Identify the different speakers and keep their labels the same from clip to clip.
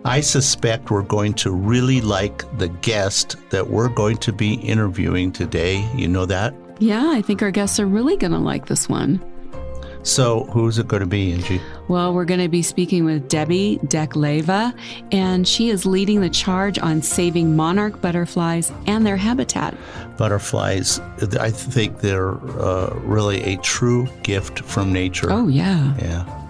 Speaker 1: I suspect we're going to really like the guest that we're going to be interviewing today. You know that?
Speaker 2: Yeah, I think our guests are really going to like this one.
Speaker 1: So who's it going to be, Angie?
Speaker 2: Well, we're going to be speaking with Debbie Dekleva, and she is leading the charge on saving monarch butterflies and their habitat.
Speaker 1: Butterflies, I think they're really a true gift from nature.
Speaker 2: Oh, yeah.
Speaker 1: Yeah.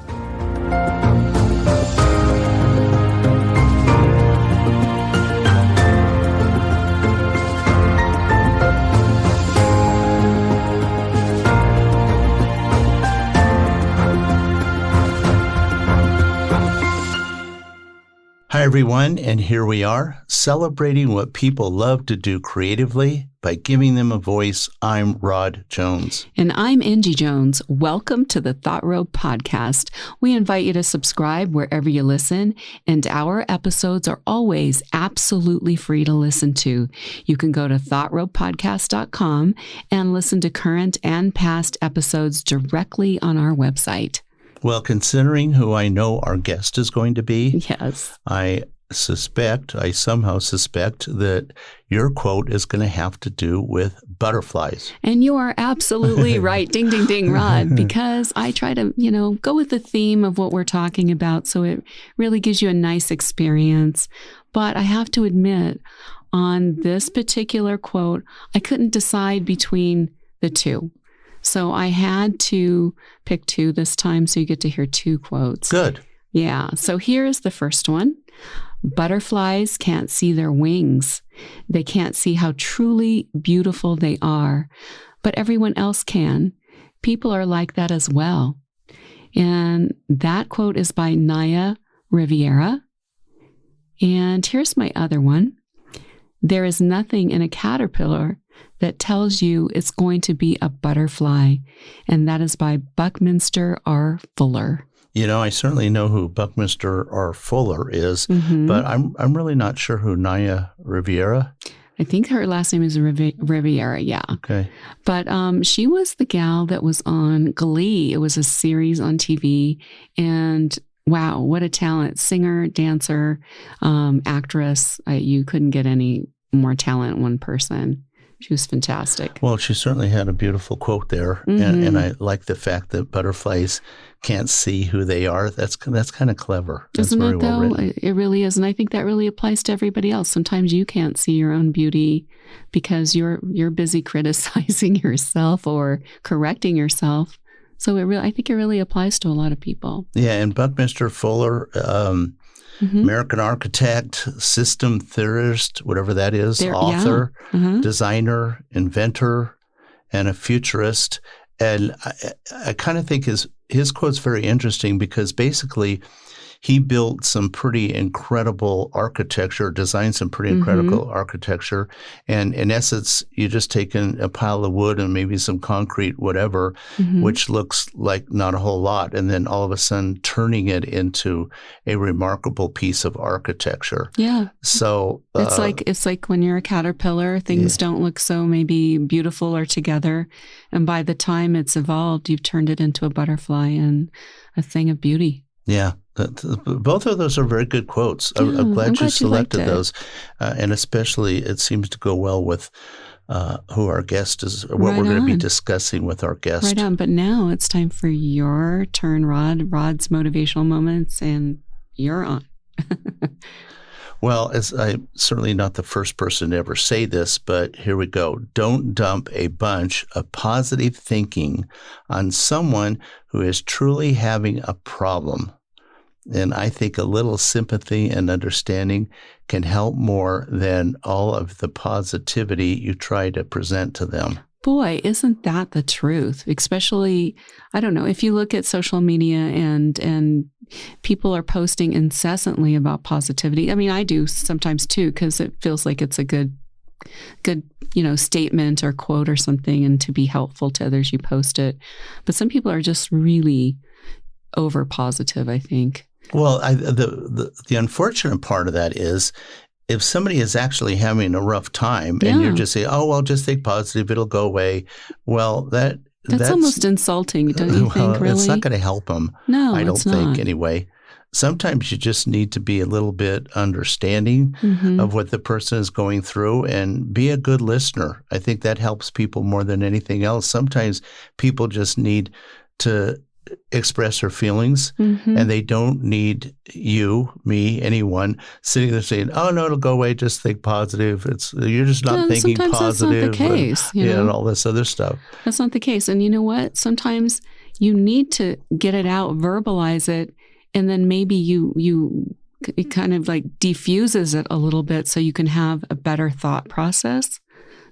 Speaker 1: Hi, everyone, and here we are, celebrating what people love to do creatively by giving them a voice. I'm Rod Jones.
Speaker 2: And I'm Angie Jones. Welcome to the Thought Road Podcast. We invite you to subscribe wherever you listen, and our episodes are always absolutely free to listen to. You can go to thoughtroadpodcast.com and listen to current and past episodes directly on our website.
Speaker 1: Well, considering who I know our guest is going to be,
Speaker 2: yes,
Speaker 1: I somehow suspect that your quote is going to have to do with butterflies.
Speaker 2: And you are absolutely right. Ding, ding, ding, Rod, because I try to, go with the theme of what we're talking about. So it really gives you a nice experience. But I have to admit, on this particular quote, I couldn't decide between the two. So I had to pick two this time, so you get to hear two quotes.
Speaker 1: Good.
Speaker 2: Yeah. So here's the first one. Butterflies can't see their wings. They can't see how truly beautiful they are, but everyone else can. People are like that as well. And that quote is by Naya Riviera. And here's my other one. There is nothing in a caterpillar that tells you it's going to be a butterfly. And that is by Buckminster R. Fuller.
Speaker 1: I certainly know who Buckminster R. Fuller is, but I'm really not sure who Naya Riviera.
Speaker 2: I think her last name is Riviera, yeah.
Speaker 1: Okay.
Speaker 2: But she was the gal that was on Glee. It was a series on TV, and wow, what a talent. Singer, dancer, actress. You couldn't get any more talent in one person. She was fantastic.
Speaker 1: Well, she certainly had a beautiful quote there, and I like the fact that butterflies can't see who they are. That's kind of clever. That's
Speaker 2: Isn't
Speaker 1: very
Speaker 2: it, though?
Speaker 1: Well written.
Speaker 2: It really is, and I think that really applies to everybody else. Sometimes you can't see your own beauty because you're busy criticizing yourself or correcting yourself. So I think it really applies to a lot of people.
Speaker 1: Yeah, and Buckminster Fuller, American architect, system theorist, whatever that is, author, designer, inventor, and a futurist. And I kind of think his quote's very interesting because basically he built some pretty incredible architecture, designed some pretty incredible architecture. And in essence, you just take in a pile of wood and maybe some concrete, whatever, which looks like not a whole lot. And then all of a sudden turning it into a remarkable piece of architecture.
Speaker 2: Yeah.
Speaker 1: So
Speaker 2: it's like when you're a caterpillar, things don't look so maybe beautiful or together. And by the time it's evolved, you've turned it into a butterfly and a thing of beauty.
Speaker 1: Yeah. Both of those are very good quotes. I'm glad you selected those. And especially it seems to go well with who our guest is, or what we're going to be discussing with our guest.
Speaker 2: Right on. But now it's time for your turn, Rod. Rod's Motivational Moments, and you're on.
Speaker 1: Well, I'm certainly not the first person to ever say this, but here we go. Don't dump a bunch of positive thinking on someone who is truly having a problem. And I think a little sympathy and understanding can help more than all of the positivity you try to present to them.
Speaker 2: Boy, isn't that the truth? Especially, I don't know, if you look at social media and people are posting incessantly about positivity. I mean, I do sometimes too, because it feels like it's a good, statement or quote or something, and to be helpful to others, you post it. But some people are just really over positive, I think.
Speaker 1: Well, the unfortunate part of that is if somebody is actually having a rough time and you're just saying, oh, well, just think positive, it'll go away. Well, that's
Speaker 2: almost insulting, don't you think, really?
Speaker 1: It's not going to help them.
Speaker 2: No,
Speaker 1: I don't
Speaker 2: it's
Speaker 1: think
Speaker 2: not.
Speaker 1: Anyway. sometimes you just need to be a little bit understanding of what the person is going through and be a good listener. I think that helps people more than anything else. Sometimes people just need to express their feelings and they don't need you, me, anyone sitting there saying, oh, no, it'll go away. Just think positive. You're just not thinking
Speaker 2: sometimes
Speaker 1: positive.
Speaker 2: That's not the case.
Speaker 1: And all this other stuff.
Speaker 2: That's not the case. And you know what? Sometimes you need to get it out, verbalize it, and then maybe it kind of like diffuses it a little bit so you can have a better thought process.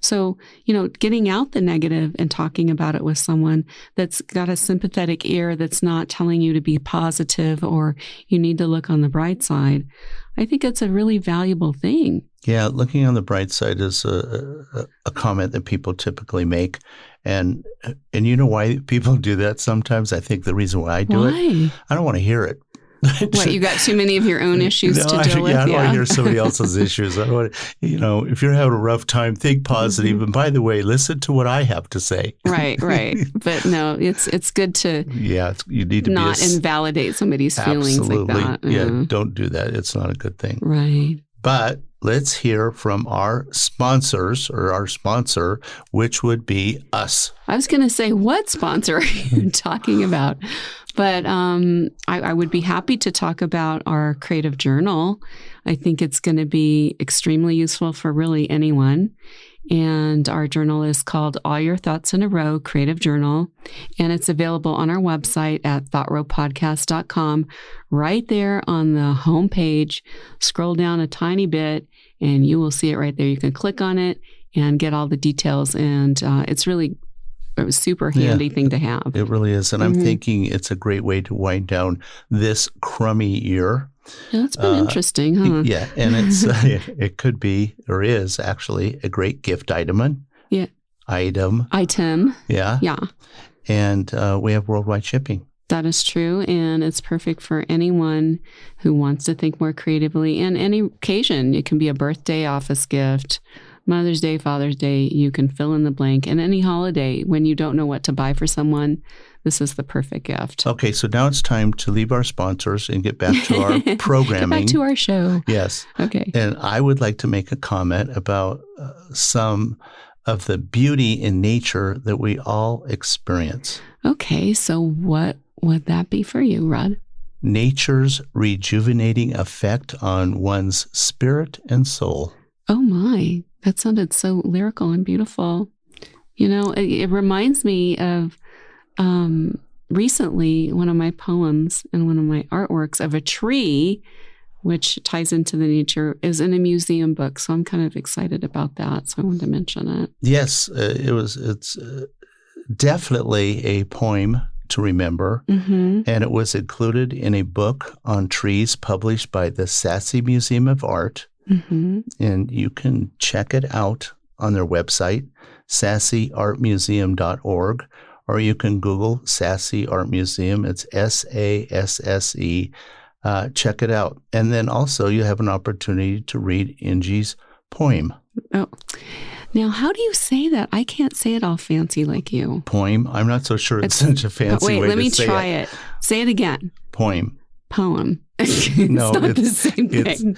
Speaker 2: So, getting out the negative and talking about it with someone that's got a sympathetic ear that's not telling you to be positive or you need to look on the bright side, I think it's a really valuable thing.
Speaker 1: Yeah, looking on the bright side is a comment that people typically make. And you know why people do that sometimes? I think the reason why I do it, I don't want to hear it.
Speaker 2: What, you got too many of your own issues to deal with?
Speaker 1: Yeah, I don't want to hear somebody else's issues. I don't want to, if you're having a rough time, think positive. And by the way, listen to what I have to say.
Speaker 2: Right. But no, it's good to
Speaker 1: you need to
Speaker 2: not invalidate somebody's feelings like that.
Speaker 1: Yeah, don't do that. It's not a good thing.
Speaker 2: Right.
Speaker 1: But let's hear from our sponsors or our sponsor, which would be us.
Speaker 2: I was going to say, what sponsor are you talking about? But I would be happy to talk about our creative journal. I think it's going to be extremely useful for really anyone. And our journal is called All Your Thoughts in a Row Creative Journal. And it's available on our website at thoughtrowpodcast.com. Right there on the homepage, scroll down a tiny bit and you will see it right there. You can click on it and get all the details. And it's really a super handy thing to have.
Speaker 1: It really is. And I'm thinking it's a great way to wind down this crummy year.
Speaker 2: Yeah, it's been interesting, huh?
Speaker 1: Yeah. And it could be, or is actually, a great gift item.
Speaker 2: Yeah.
Speaker 1: Item. Yeah.
Speaker 2: Yeah.
Speaker 1: And we have worldwide shipping.
Speaker 2: That is true. And it's perfect for anyone who wants to think more creatively and any occasion. It can be a birthday, office gift, Mother's Day, Father's Day. You can fill in the blank. And any holiday, when you don't know what to buy for someone, this is the perfect gift.
Speaker 1: Okay, so now it's time to leave our sponsors and get back to our programming.
Speaker 2: Get back to our show.
Speaker 1: Yes.
Speaker 2: Okay.
Speaker 1: And I would like to make a comment about some of the beauty in nature that we all experience.
Speaker 2: Okay, so what would that be for you, Rod?
Speaker 1: Nature's rejuvenating effect on one's spirit and soul.
Speaker 2: Oh my, that sounded so lyrical and beautiful. It reminds me of recently one of my poems and one of my artworks of a tree, which ties into the nature, is in a museum book. So I'm kind of excited about that. So I wanted to mention it.
Speaker 1: Yes, it's definitely a poem to remember. And it was included in a book on trees published by the Sassy Museum of Art. And you can check it out on their website, sassyartmuseum.org, or you can Google Sassy Art Museum. It's SASSE. Check it out. And then also you have an opportunity to read Ingie's poem.
Speaker 2: Oh, now how do you say that? I can't say it all fancy like you.
Speaker 1: Poem? I'm not so sure it's such a fancy way to say it.
Speaker 2: Wait, let me try it. Say it again.
Speaker 1: Poem.
Speaker 2: It's
Speaker 1: No,
Speaker 2: not the same thing.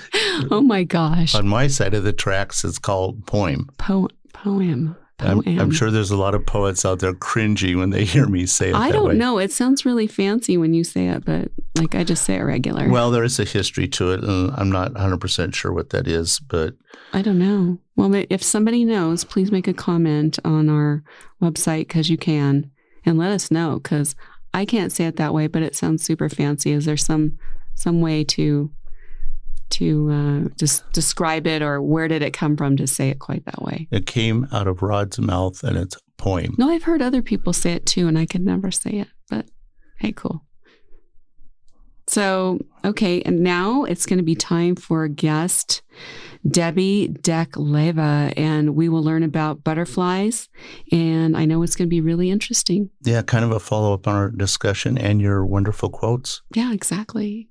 Speaker 2: Oh my gosh.
Speaker 1: On my side of the tracks, it's called poem.
Speaker 2: Poem.
Speaker 1: I'm sure there's a lot of poets out there cringing when they hear me say it that way.
Speaker 2: I don't know. It sounds really fancy when you say it, but I just say it regular.
Speaker 1: Well, there is a history to it, and I'm not 100% sure what that is, but
Speaker 2: I don't know. Well, if somebody knows, please make a comment on our website because you can, and let us know because I can't say it that way, but it sounds super fancy. Is there some way to just describe it, or where did it come from to say it quite that way?
Speaker 1: It came out of Rod's mouth, and it's poem.
Speaker 2: No, I've heard other people say it too, and I could never say it, but hey, cool. So, okay, and now it's going to be time for guest Debbie Dekleva, and we will learn about butterflies, and I know it's going to be really interesting.
Speaker 1: Yeah, kind of a follow-up on our discussion and your wonderful quotes.
Speaker 2: Yeah, exactly.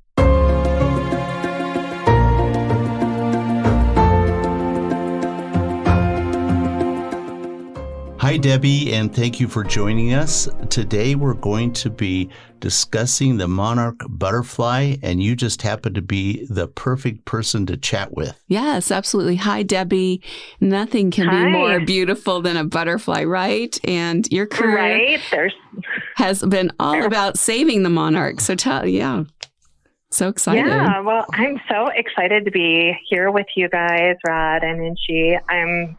Speaker 1: Hi, Debbie, and thank you for joining us. Today we're going to be discussing the Monarch Butterfly, and you just happen to be the perfect person to chat with.
Speaker 2: Yes, absolutely. Hi, Debbie. Nothing can be more beautiful than a butterfly, right? And your career has been all about saving the monarch. So so excited.
Speaker 3: Yeah, well, I'm so excited to be here with you guys, Rod and Angie. I'm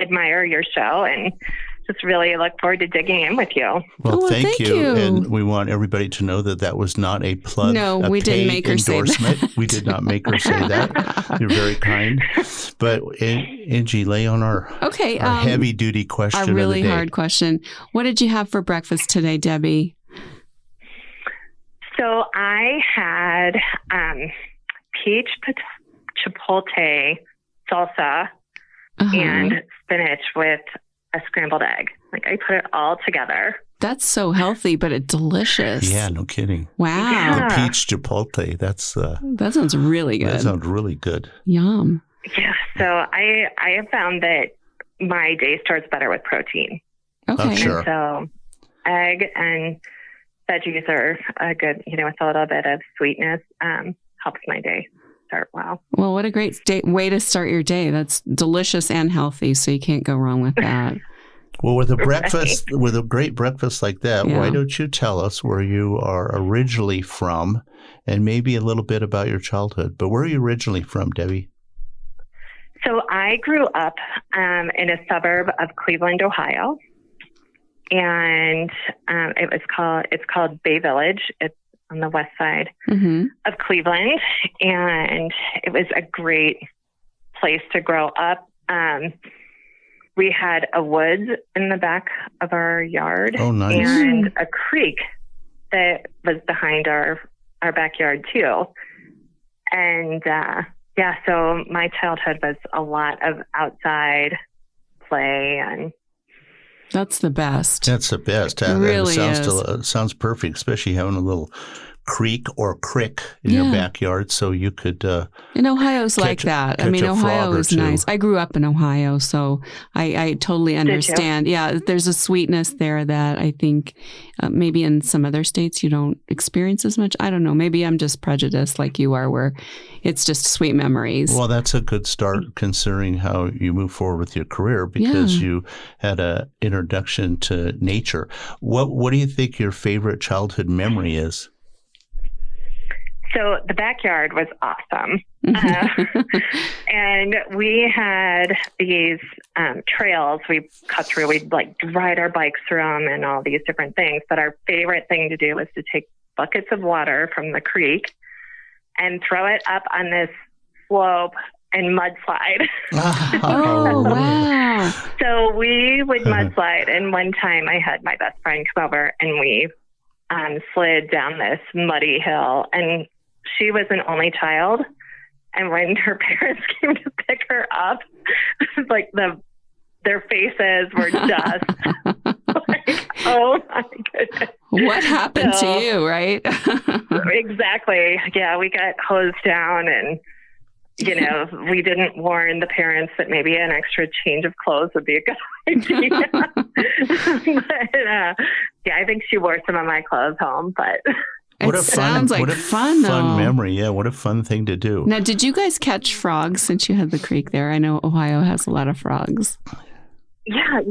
Speaker 3: admire your show and just really look forward to digging in with you.
Speaker 1: Well, thank you. And we want everybody to know that was not a plug.
Speaker 2: No, we didn't make her say that.
Speaker 1: We did not make her say that. You're very kind. But Angie, lay on our heavy-duty question of the day.
Speaker 2: Our really hard question. What did you have for breakfast today, Debbie?
Speaker 3: So I had peach chipotle salsa and spinach with a scrambled egg. Like I put it all together.
Speaker 2: That's so healthy, but it's delicious.
Speaker 1: Yeah, no kidding.
Speaker 2: Wow.
Speaker 3: Yeah.
Speaker 1: The peach chipotle,
Speaker 2: that sounds really good.
Speaker 1: That sounds really good.
Speaker 2: Yum.
Speaker 3: Yeah, so I have found that my day starts better with protein.
Speaker 2: Okay.
Speaker 1: Oh, sure.
Speaker 3: And so egg and veggies are good, with a little bit of sweetness, helps my day start well.
Speaker 2: Well, what a great way to start your day. That's delicious and healthy, so you can't go wrong with that.
Speaker 1: Well, with a breakfast, with a great breakfast like that, why don't you tell us where you are originally from and maybe a little bit about your childhood? But where are you originally from, Debbie?
Speaker 3: So I grew up in a suburb of Cleveland, Ohio. And it's called Bay Village. It's on the west side of Cleveland, and it was a great place to grow up. We had a woods in the back of our yard, and a creek that was behind our backyard too. And so my childhood was a lot of outside play and.
Speaker 2: That's the best.
Speaker 1: That's the best.
Speaker 2: It really
Speaker 1: sounds perfect, especially having a little creek or crick in your backyard, so you could.
Speaker 2: And Ohio's like that. I mean, Ohio is nice. I grew up in Ohio, so I totally understand. Yeah, there's a sweetness there that I think maybe in some other states you don't experience as much. I don't know. Maybe I'm just prejudiced like you are, where it's just sweet memories.
Speaker 1: Well, that's a good start considering how you move forward with your career because you had an introduction to nature. What do you think your favorite childhood memory is?
Speaker 3: So the backyard was awesome. And we had these trails we cut through. We'd ride our bikes through them and all these different things. But our favorite thing to do was to take buckets of water from the creek and throw it up on this slope and mudslide.
Speaker 2: Oh, wow.
Speaker 3: So we would mudslide. And one time I had my best friend come over and we slid down this muddy hill. And she was an only child. And when her parents came to pick her up, like their faces were just oh my goodness.
Speaker 2: What happened to you, right?
Speaker 3: Exactly. Yeah, we got hosed down and, we didn't warn the parents that maybe an extra change of clothes would be a good idea. But, I think she wore some of my clothes home, but...
Speaker 2: Sounds like fun, though.
Speaker 1: Fun memory. Yeah, what a fun thing to do.
Speaker 2: Now, did you guys catch frogs since you had the creek there? I know Ohio has a lot of frogs.
Speaker 3: Yeah,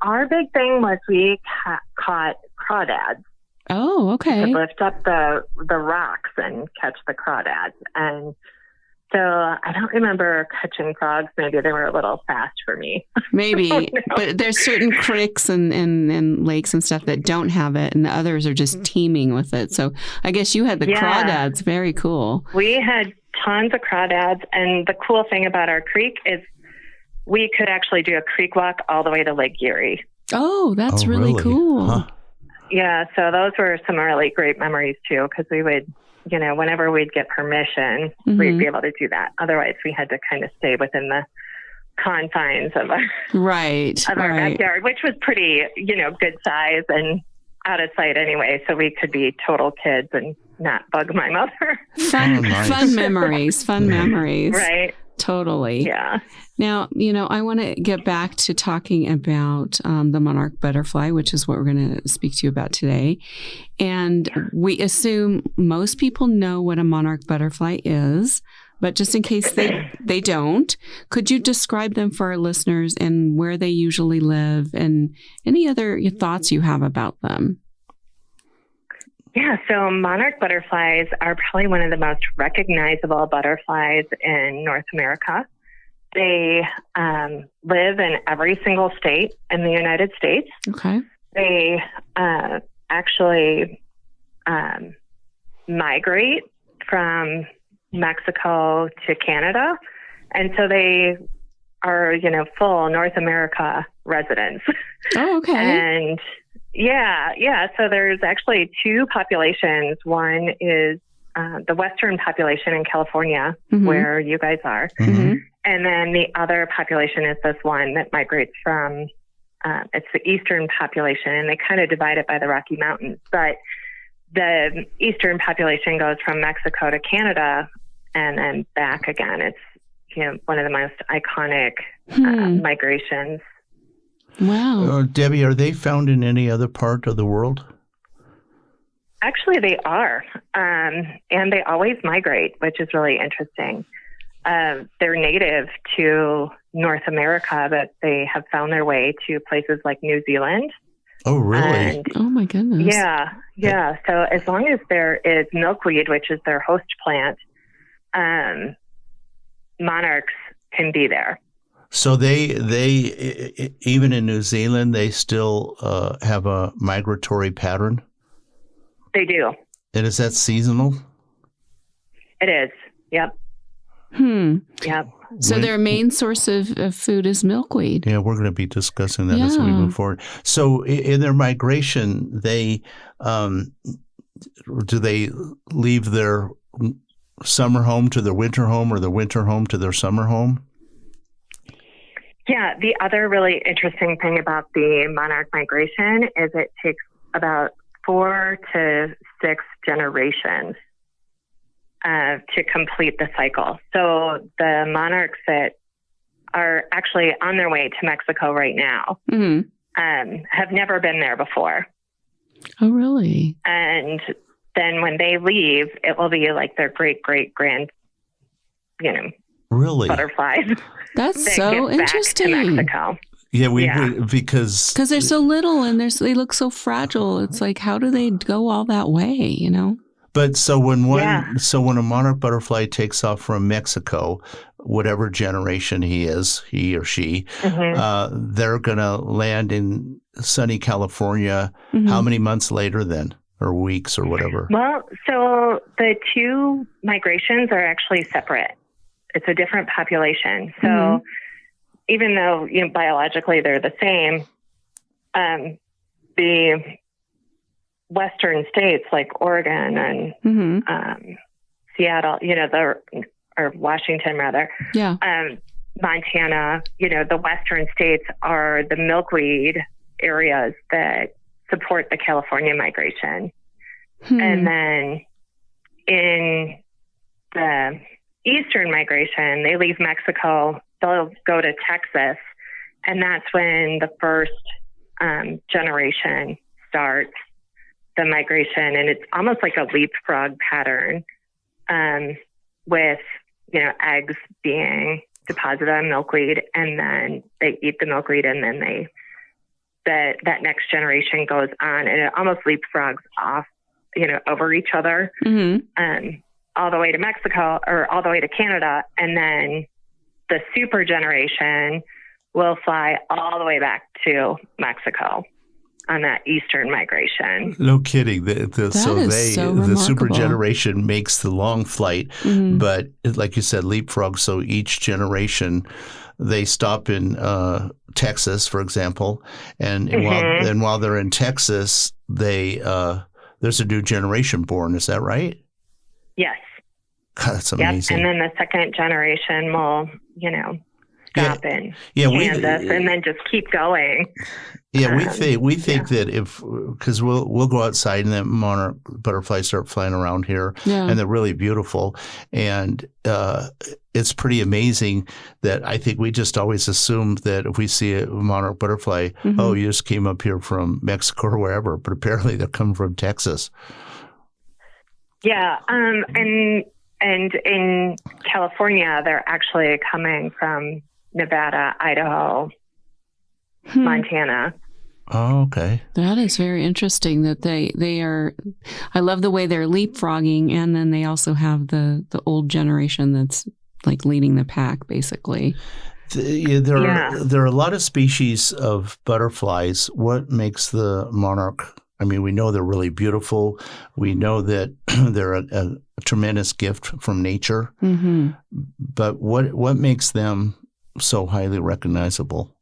Speaker 3: our big thing was we caught crawdads.
Speaker 2: Oh, okay.
Speaker 3: To lift up the rocks and catch the crawdads. And so I don't remember catching frogs. Maybe they were a little fast for me.
Speaker 2: Maybe. But there's certain creeks and lakes and stuff that don't have it, and the others are just teeming with it. So I guess you had the crawdads. Very cool.
Speaker 3: We had tons of crawdads. And the cool thing about our creek is we could actually do a creek walk all the way to Lake Erie.
Speaker 2: Oh, that's really cool.
Speaker 1: Huh.
Speaker 3: Yeah, so those were some really great memories, too, because we would, whenever we'd get permission, we'd be able to do that. Otherwise, we had to kind of stay within the confines of our, our backyard, which was pretty, good size and out of sight anyway. So we could be total kids and not bug my mother.
Speaker 2: Fun memories. Right. Totally.
Speaker 3: Yeah.
Speaker 2: Now, I want to get back to talking about the monarch butterfly, which is what we're going to speak to you about today. And we assume most people know what a monarch butterfly is, but just in case they don't, could you describe them for our listeners and where they usually live and any other thoughts you have about them?
Speaker 3: Yeah, so monarch butterflies are probably one of the most recognizable butterflies in North America. They live in every single state in the United States.
Speaker 2: Okay.
Speaker 3: They actually migrate from Mexico to Canada. And so they are, full North America residents.
Speaker 2: Oh, okay.
Speaker 3: And yeah. So there's actually two populations. One is the Western population in California, where you guys are.
Speaker 2: Mm-hmm.
Speaker 3: And then the other population is this one that migrates from, it's the Eastern population, and they kind of divide it by the Rocky Mountains. But the Eastern population goes from Mexico to Canada and then back again. It's, one of the most iconic migrations.
Speaker 2: Wow.
Speaker 1: Debbie, are they found in any other part of the world?
Speaker 3: Actually, they are. And they always migrate, which is really interesting. They're native to North America, but they have found their way to places like New Zealand.
Speaker 1: Oh, really?
Speaker 3: And,
Speaker 2: oh, my goodness.
Speaker 3: Yeah. So as long as there is milkweed, which is their host plant, monarchs can be there.
Speaker 1: So they even in New Zealand, they still have a migratory pattern?
Speaker 3: They do.
Speaker 1: And is that seasonal?
Speaker 3: It is. Yep. Yep.
Speaker 2: So their main source of food is milkweed.
Speaker 1: Yeah, we're going to be discussing that as we move forward. So in their migration, they do they leave their summer home to their winter home or the winter home to their summer home?
Speaker 3: Yeah, the other really interesting thing about the monarch migration is it takes about 4 to 6 generations to complete the cycle. So the monarchs that are actually on their way to Mexico right now have never been there before.
Speaker 2: Oh, really?
Speaker 3: And then when they leave, it will be like their great-great-grand,
Speaker 1: really
Speaker 3: butterflies.
Speaker 2: That's
Speaker 3: that
Speaker 2: so
Speaker 3: get
Speaker 2: interesting.
Speaker 3: back to Mexico.
Speaker 1: Yeah, because
Speaker 2: they're so little and they look so fragile. It's like, how do they go all that way?
Speaker 1: But so when a monarch butterfly takes off from Mexico, whatever generation he or she, they're going to land in sunny California. How many months later then, or weeks or whatever?
Speaker 3: Well, so the two migrations are actually separate. It's a different population. So even though biologically they're the same, the Western states like Oregon and Seattle, or Washington rather, Montana, the Western states are the milkweed areas that support the California migration. And then in the Eastern migration, they leave Mexico, they'll go to Texas, and that's when the first generation starts the migration. And it's almost like a leapfrog pattern with, eggs being deposited on milkweed, and then they eat the milkweed, and then that next generation goes on, and it almost leapfrogs off, over each other. All the way to Mexico or all the way to Canada. And then the super generation will fly all the way back to Mexico on that Eastern migration.
Speaker 1: No kidding. The super
Speaker 2: remarkable.
Speaker 1: generation makes the long flight, but like you said, leapfrog. So each generation, they stop in Texas, for example, and while they're in Texas, there's a new generation born. Is that right?
Speaker 3: Yes.
Speaker 1: God, that's amazing.
Speaker 3: Yep. And then the second generation will, stop in Kansas and then just keep going.
Speaker 1: Yeah, we think that because we'll go outside and that monarch butterflies start flying around here, and they're really beautiful, and it's pretty amazing that I think we just always assumed that if we see a monarch butterfly, oh, you just came up here from Mexico or wherever, but apparently they're coming from Texas.
Speaker 3: Yeah, and in California, they're actually coming from Nevada, Idaho, Montana.
Speaker 1: Oh, okay.
Speaker 2: That is very interesting that they are, I love the way they're leapfrogging, and then they also have the old generation that's like leading the pack, basically.
Speaker 1: There are a lot of species of butterflies. What makes the monarch? I mean, we know they're really beautiful. We know that they're a tremendous gift from nature. But what makes them so highly recognizable?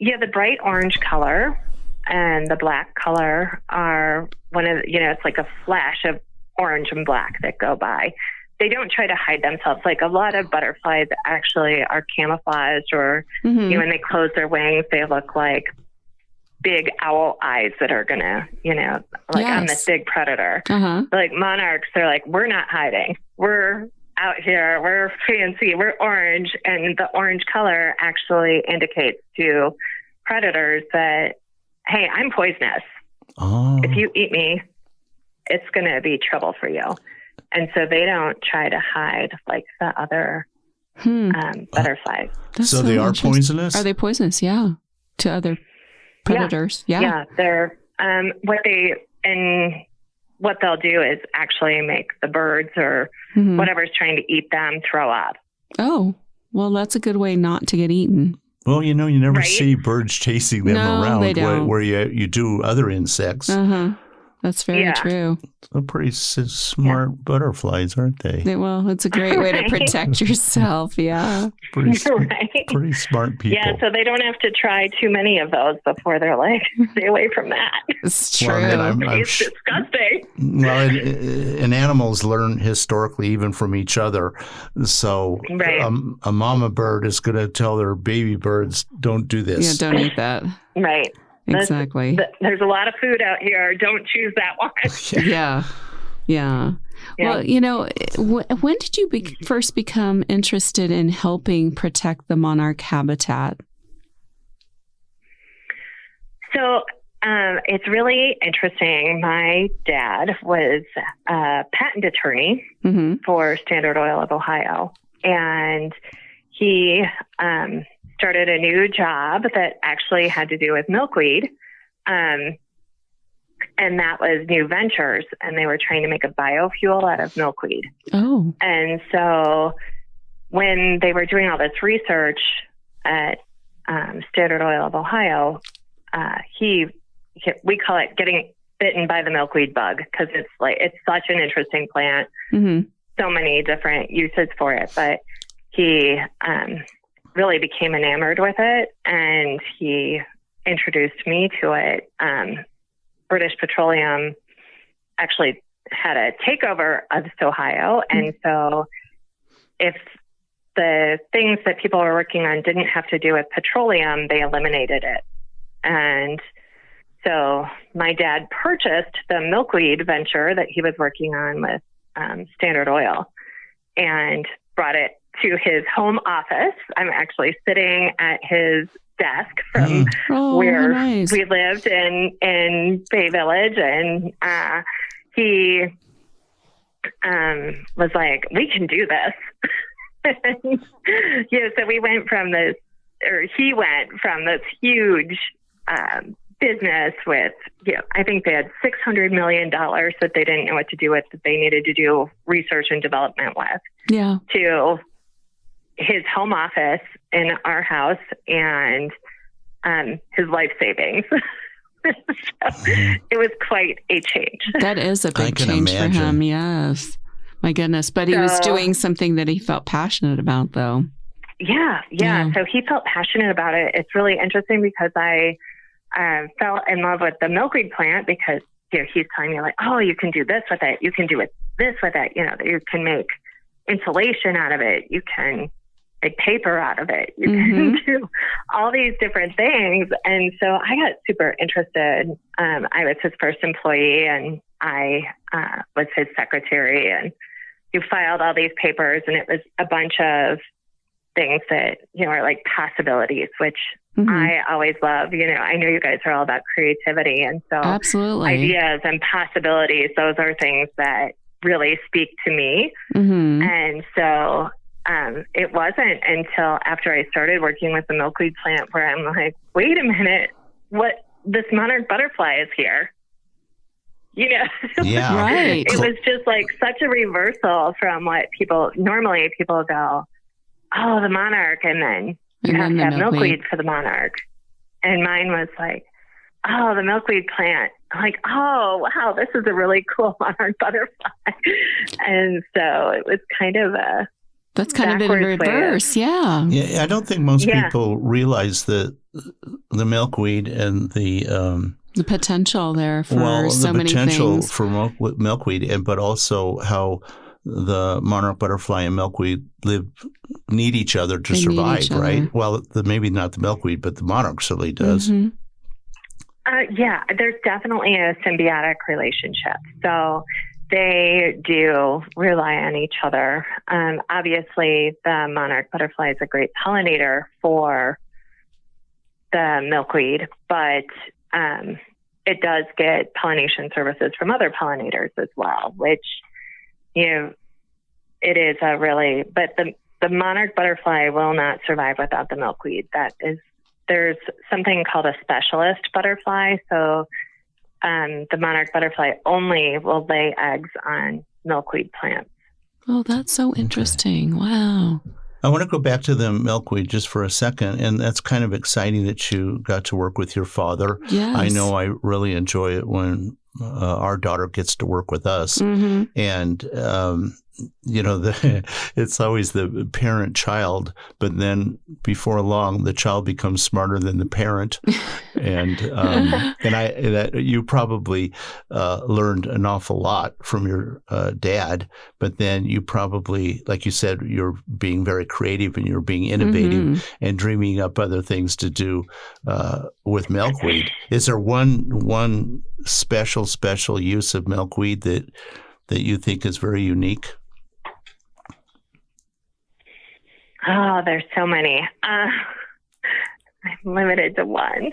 Speaker 3: Yeah, the bright orange color and the black color are one of it's like a flash of orange and black that go by. They don't try to hide themselves. Like a lot of butterflies actually are camouflaged, or when they close their wings, they look like big owl eyes that are gonna, on this big predator. Like monarchs, they're like, we're not hiding. We're out here. We're fancy. We're orange. And the orange color actually indicates to predators that, hey, I'm poisonous. If you eat me, it's going to be trouble for you. And so they don't try to hide like the other butterflies.
Speaker 1: So they are poisonous?
Speaker 2: Are they poisonous? Yeah. To other predators.
Speaker 3: Yeah. They're what they'll do is actually make the birds or whatever's trying to eat them throw up.
Speaker 2: Oh, well, that's a good way not to get eaten.
Speaker 1: Well, you never see birds chasing them around
Speaker 2: they don't.
Speaker 1: where you do other insects.
Speaker 2: That's very true.
Speaker 1: They're pretty smart butterflies, aren't they?
Speaker 2: Well, it's a great way to protect yourself. Yeah.
Speaker 1: Pretty smart people.
Speaker 3: Yeah, so they don't have to try too many of those before they're like, stay away from that.
Speaker 2: It's true.
Speaker 1: Well,
Speaker 3: it's disgusting.
Speaker 1: Well, and animals learn historically even from each other. So a mama bird is going to tell their baby birds, don't do this.
Speaker 2: Yeah, don't eat that.
Speaker 3: Right.
Speaker 2: Exactly.
Speaker 3: There's a lot of food out here. Don't choose that one.
Speaker 2: Yeah. Well, when did you first become interested in helping protect the monarch habitat?
Speaker 3: So it's really interesting. My dad was a patent attorney for Standard Oil of Ohio, and he started a new job that actually had to do with milkweed. And that was new ventures, and they were trying to make a biofuel out of milkweed. Oh. And so when they were doing all this research at Standard Oil of Ohio, we call it getting bitten by the milkweed bug, because it's such an interesting plant. So many different uses for it, but he really became enamored with it, and he introduced me to it. British Petroleum actually had a takeover of Ohio, and so if the things that people were working on didn't have to do with petroleum, they eliminated it. And so my dad purchased the milkweed venture that he was working on with Standard Oil and brought it to his home office. I'm actually sitting at his desk from where we lived in Bay Village, and he was like, we can do this. So we went from this, or he went from this huge business with, I think they had $600 million that they didn't know what to do with, that they needed to do research and development with, to his home office in our house and his life savings. So it was quite a change.
Speaker 2: That is a big change for him. Yes. My goodness. But he was doing something that he felt passionate about, though. Yeah. So he felt passionate about it. It's really interesting because I fell in love with the milkweed plant because he's telling me like, oh, you can do this with it. You can do this with it. You can make insulation out of it.
Speaker 3: make paper out of it. You can do all these different things. And so I got super interested. I was his first employee, and I was his secretary, and you filed all these papers, and it was a bunch of things that, are like possibilities, which I always love. I know you guys are all about creativity. And so
Speaker 2: absolutely,
Speaker 3: ideas and possibilities, those are things that really speak to me. And so it wasn't until after I started working with the milkweed plant where I'm like, wait a minute, this monarch butterfly is here.
Speaker 1: Yeah.
Speaker 2: Right.
Speaker 3: It was just like such a reversal from what people go, oh, the monarch, and then you have to have milkweed for the monarch. And mine was like, oh, the milkweed plant. I'm like, oh, wow, this is a really cool monarch butterfly. And so it was kind of
Speaker 2: that's kind of in reverse. Yeah.
Speaker 1: Yeah. I don't think most people realize that the milkweed and the
Speaker 2: potential there for so many things.
Speaker 1: The potential for milkweed, but also how the monarch butterfly and milkweed need each other to survive, right? Well, maybe not the milkweed, but the monarch certainly does.
Speaker 3: There's definitely a symbiotic relationship. So they do rely on each other. Obviously, the monarch butterfly is a great pollinator for the milkweed, but it does get pollination services from other pollinators as well, which, it is but the monarch butterfly will not survive without the milkweed. There's something called a specialist butterfly. So the monarch butterfly only will lay eggs on milkweed plants.
Speaker 2: Oh, that's so interesting. Wow.
Speaker 1: I want to go back to the milkweed just for a second, and that's kind of exciting that you got to work with your father.
Speaker 2: Yes.
Speaker 1: I know I really enjoy it when our daughter gets to work with us, and it's always the parent-child, but then before long, the child becomes smarter than the parent, and you probably learned an awful lot from your dad, but then you probably, like you said, you're being very creative and you're being innovative and dreaming up other things to do with milkweed. Is there one special use of milkweed that you think is very unique?
Speaker 3: Oh, there's so many. I'm limited to one.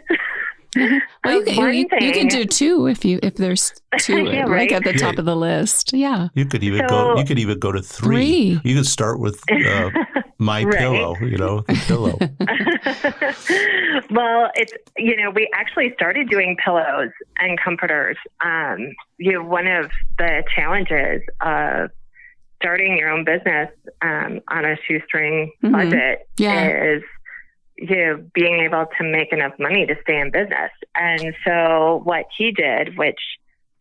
Speaker 2: Well, you can do two if there's two like at the top of the list. Yeah,
Speaker 1: you could even go to three. You could start with my pillow. The pillow.
Speaker 3: Well, it's we actually started doing pillows and comforters. One of the challenges of starting your own business on a shoestring budget is being able to make enough money to stay in business. And so what he did, which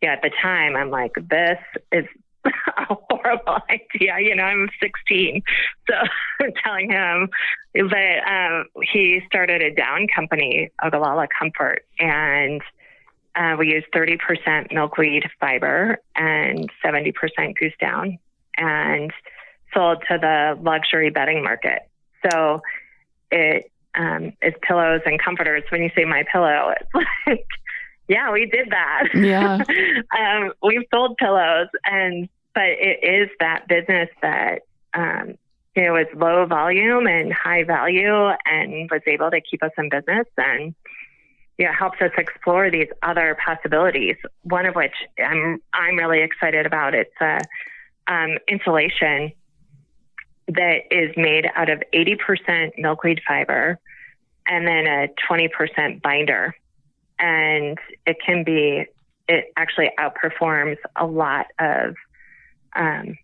Speaker 3: at the time I'm like, this is a horrible idea. I'm 16. So I'm telling him that he started a down company, Ogallala Comfort, and we use 30% milkweed fiber and 70% goose down, and sold to the luxury bedding market. So it is pillows and comforters. When you say my pillow, it's like, yeah, we did that.
Speaker 2: Yeah.
Speaker 3: We've sold pillows, but it is that business that, was low volume and high value and was able to keep us in business, and helps us explore these other possibilities. One of which I'm really excited about. It's insulation that is made out of 80% milkweed fiber and then a 20% binder. And it actually outperforms a lot of, actually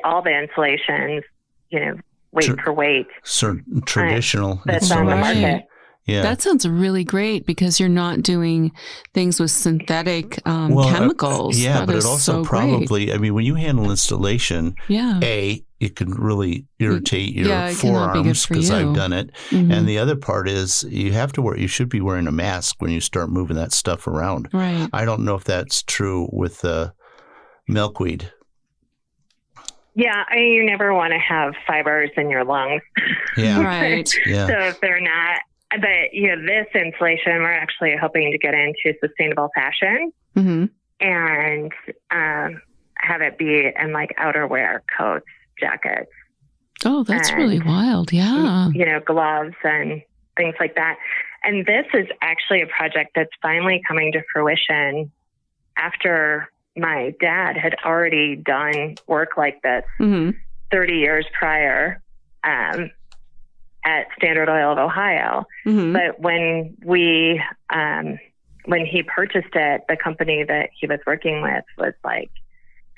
Speaker 3: all the insulations, weight per weight.
Speaker 1: Traditional.
Speaker 3: That's on the market.
Speaker 1: Yeah.
Speaker 2: That sounds really great because you're not doing things with synthetic chemicals.
Speaker 1: But it also probably, when you handle installation, it can really irritate your forearms because I've done it. And the other part is you should be wearing a mask when you start moving that stuff around.
Speaker 2: Right.
Speaker 1: I don't know if that's true with milkweed.
Speaker 3: Yeah, you never want to have fibers in your lungs.
Speaker 1: Yeah.
Speaker 2: Right.
Speaker 1: Yeah.
Speaker 3: So if they're not, but this insulation, we're actually hoping to get into sustainable fashion and have it be in like outerwear, coats, jackets.
Speaker 2: Oh, that's really wild. Yeah.
Speaker 3: Gloves and things like that. And this is actually a project that's finally coming to fruition after my dad had already done work like this 30 years prior at Standard Oil of Ohio. But when he purchased it, the company that he was working with was like,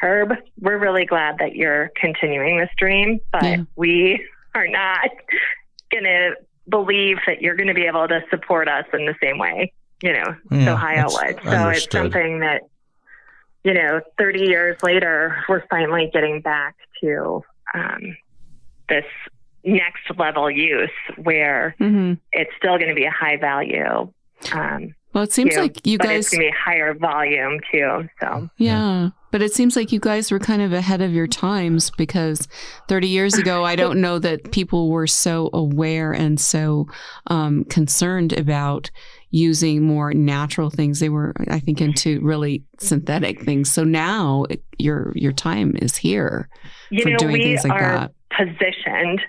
Speaker 3: Herb, we're really glad that you're continuing this dream, but we are not going to believe that you're going to be able to support us in the same way, Ohio would. So
Speaker 1: understood.
Speaker 3: It's something that, 30 years later, we're finally getting back to this next level use where it's still going to be a high value.
Speaker 2: Well, it seems like you
Speaker 3: but
Speaker 2: guys...
Speaker 3: it's going to be higher volume too. So
Speaker 2: Yeah. But it seems like you guys were kind of ahead of your times, because 30 years ago, I don't know that people were so aware and so concerned about using more natural things. They were, I think, into really synthetic things. So now your time is here for doing things like that.
Speaker 3: We are positioned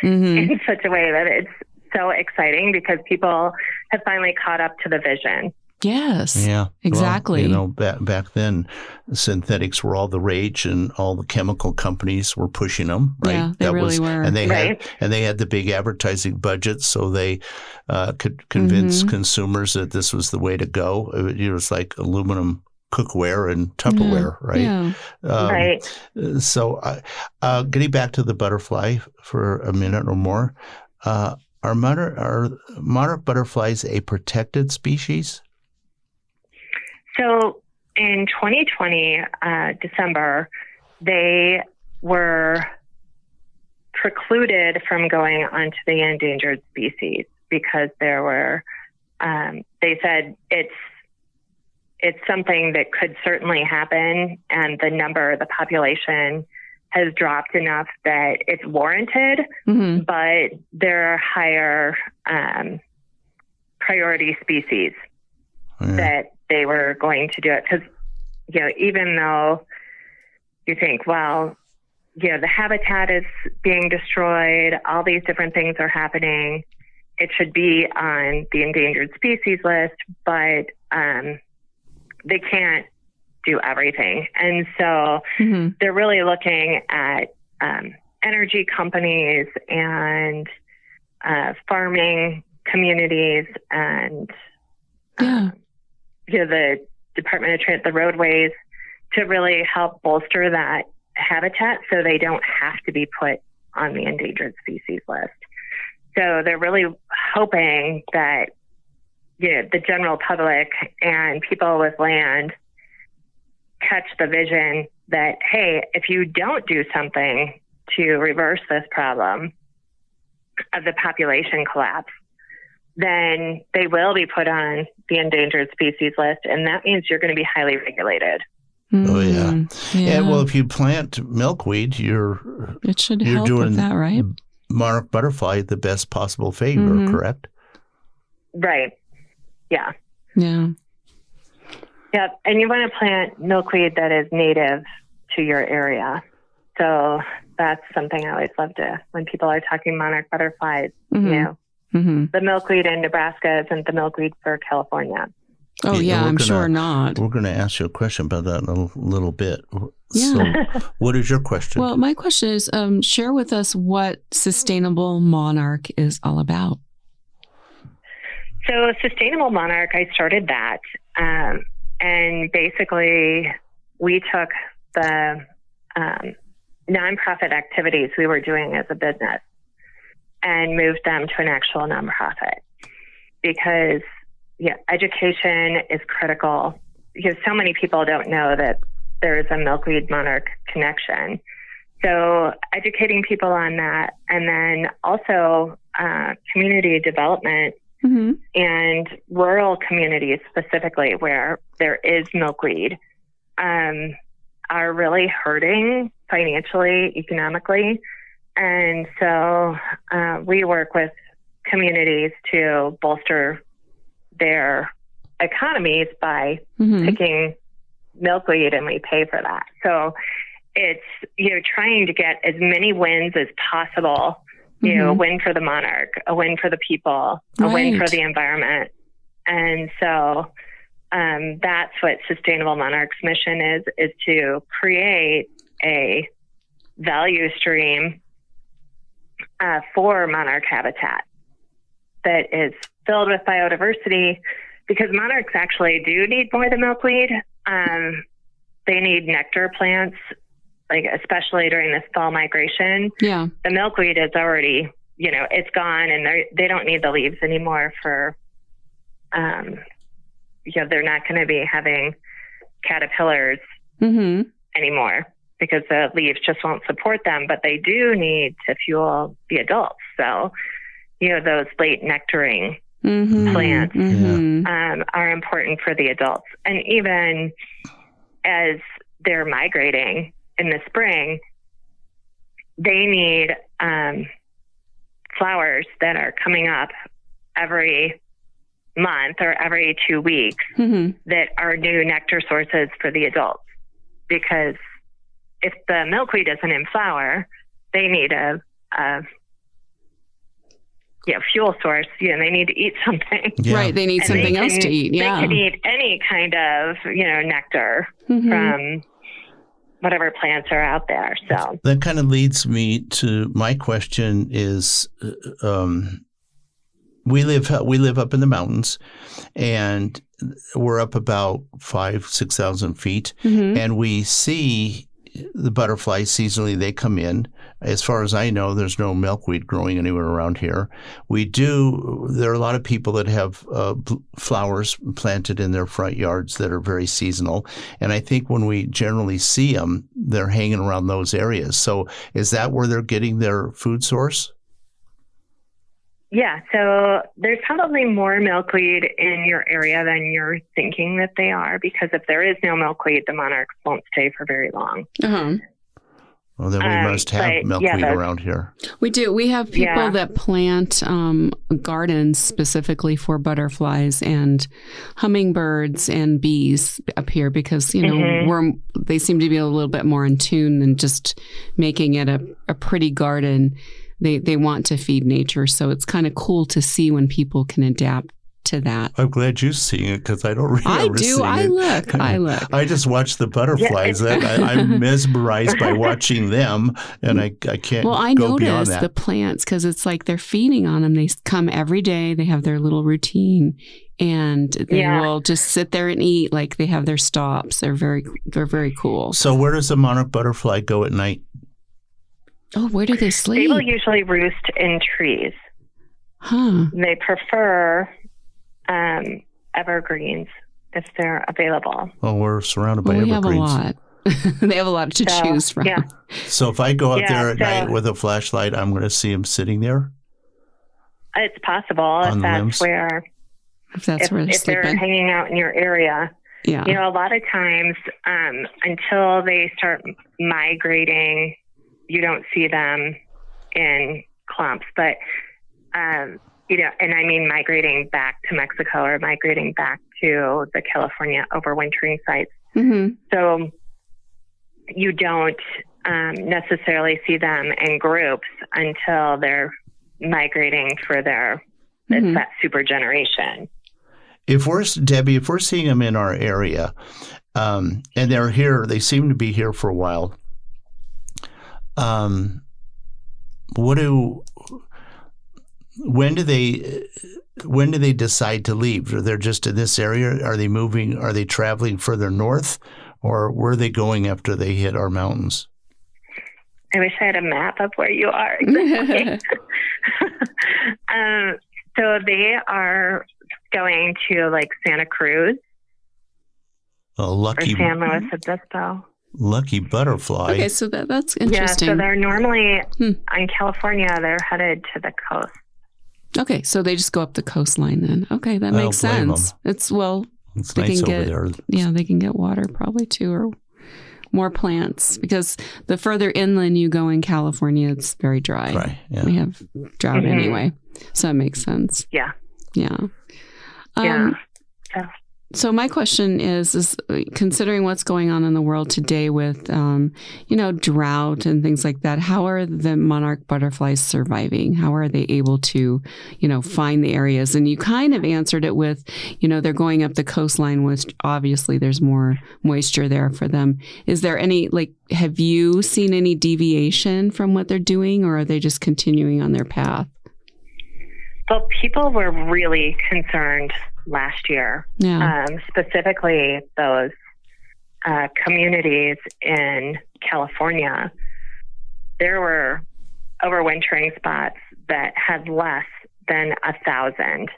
Speaker 3: in such a way that it's so exciting because people have finally caught up to the vision.
Speaker 2: Yes.
Speaker 1: Yeah.
Speaker 2: Exactly.
Speaker 1: Well, back then, synthetics were all the rage, and all the chemical companies were pushing them. Right.
Speaker 2: Yeah, they really were.
Speaker 1: And they had the big advertising budgets, so they could convince consumers that this was the way to go. It was like aluminum cookware and Tupperware, right?
Speaker 2: Yeah.
Speaker 3: Right.
Speaker 1: So, getting back to the butterfly for a minute or more, are monarch butterflies a protected species?
Speaker 3: So in 2020, December, they were precluded from going onto the endangered species because there were, they said it's something that could certainly happen, and the population has dropped enough that it's warranted, but there are higher priority species that they were going to do it. Because, even though you think, well, the habitat is being destroyed, all these different things are happening, it should be on the endangered species list, but they can't do everything. And so they're really looking at energy companies and farming communities and the Department of Transportation, the roadways, to really help bolster that habitat so they don't have to be put on the endangered species list. So they're really hoping that the general public and people with land catch the vision that, hey, if you don't do something to reverse this problem of the population collapse, then they will be put on the endangered species list, and that means you're going to be highly regulated.
Speaker 1: Oh yeah. Yeah. Well, if you plant milkweed, you're
Speaker 2: help
Speaker 1: doing
Speaker 2: with that, right?
Speaker 1: Monarch butterfly the best possible favor, correct?
Speaker 3: Right. Yeah.
Speaker 2: Yeah.
Speaker 3: Yep. And you want to plant milkweed that is native to your area. So that's something I always love to, when people are talking monarch butterflies, the milkweed in Nebraska isn't the milkweed for California.
Speaker 2: Oh, yeah, I'm sure not.
Speaker 1: We're going to ask you a question about that in a little bit.
Speaker 2: Yeah.
Speaker 1: So what is your question?
Speaker 2: Well, my question is, share with us what Sustainable Monarch is all about.
Speaker 3: So Sustainable Monarch, I started that. And basically, we took the nonprofit activities we were doing as a business and moved them to an actual nonprofit, because education is critical, because so many people don't know that there's a milkweed monarch connection. So educating people on that, and then also community development and rural communities specifically where there is milkweed are really hurting financially, economically. And so we work with communities to bolster their economies by picking milkweed, and we pay for that. So it's, trying to get as many wins as possible, a win for the monarch, a win for the people, a win for the environment. And so that's what Sustainable Monarch's mission is to create a value stream for monarch habitat that is filled with biodiversity, because monarchs actually do need more than milkweed. They need nectar plants, like especially during this fall migration. Yeah. The milkweed is already, it's gone, and they don't need the leaves anymore for, they're not going to be having caterpillars anymore, because the leaves just won't support them, but they do need to fuel the adults. So, those late nectaring plants are important for the adults. And even as they're migrating in the spring, they need flowers that are coming up every month or every 2 weeks that are new nectar sources for the adults. Because if the milkweed isn't in flower, they need a fuel source. They need to eat something.
Speaker 2: Yeah. Right. They need something else to eat. Yeah.
Speaker 3: They can eat any kind of, nectar from whatever plants are out there. So
Speaker 1: that kind of leads me to my question is, we live up in the mountains, and we're up about 5,000-6,000 feet, and we see the butterflies seasonally. They come in. As far as I know, there's no milkweed growing anywhere around here. There are a lot of people that have flowers planted in their front yards that are very seasonal. And I think when we generally see them, they're hanging around those areas. So is that where they're getting their food source?
Speaker 3: Yeah, so there's probably more milkweed in your area than you're thinking that they are, because if there is no milkweed, the monarchs won't stay for very long.
Speaker 1: Well, then we must have milkweed around here.
Speaker 2: We do. We have people that plant gardens specifically for butterflies and hummingbirds and bees up here, because, they seem to be a little bit more in tune than just making it a pretty garden. They want to feed nature, so it's kind of cool to see when people can adapt to that.
Speaker 1: I'm glad you're seeing it, because I don't remember seeing it.
Speaker 2: I look.
Speaker 1: I just watch the butterflies. I'm mesmerized by watching them, and I can't go beyond that. Well, I notice
Speaker 2: the plants, because it's like they're feeding on them. They come every day. They have their little routine, and they will just sit there and eat. Like they have their stops. They're very cool.
Speaker 1: So where does the monarch butterfly go at night?
Speaker 2: Oh, where do they sleep?
Speaker 3: They will usually roost in trees. They prefer evergreens if they're available.
Speaker 1: Well, we're surrounded by evergreens.
Speaker 2: We have a lot. They have a lot to choose from.
Speaker 3: Yeah.
Speaker 1: So if I go out there at night with a flashlight, I'm going to see them sitting there?
Speaker 3: It's possible if that's where they're hanging out in your area. Yeah. A lot of times until they start migrating, you don't see them in clumps, but, and I mean migrating back to Mexico or migrating back to the California overwintering sites. So you don't necessarily see them in groups until they're migrating for it's that super generation.
Speaker 1: If we're seeing them in our area, and they're here, they seem to be here for a while. When do they decide to leave? They're just in this area? Are they moving? Are they traveling further north, or where are they going after they hit our mountains?
Speaker 3: I wish I had a map of where you are. Exactly. So they are going to like Santa Cruz or San Luis Obispo.
Speaker 1: Lucky butterfly.
Speaker 2: Okay, so that's interesting.
Speaker 3: Yeah, so they're normally in California, they're headed to the coast.
Speaker 2: Okay, so they just go up the coastline then. Okay, that makes sense. It's
Speaker 1: nice over there.
Speaker 2: Yeah, they can get water probably too, or more plants, because the further inland you go in California, it's very dry.
Speaker 1: Yeah.
Speaker 2: We have drought anyway. So that makes sense.
Speaker 3: Yeah.
Speaker 2: Yeah. So my question is considering what's going on in the world today with, drought and things like that, how are the monarch butterflies surviving? How are they able to, find the areas? And you kind of answered it with, they're going up the coastline, which obviously there's more moisture there for them. Is there any, have you seen any deviation from what they're doing, or are they just continuing on their path?
Speaker 3: Well, people were really concerned last year, specifically those communities in California. There were overwintering spots that had less than 1,000.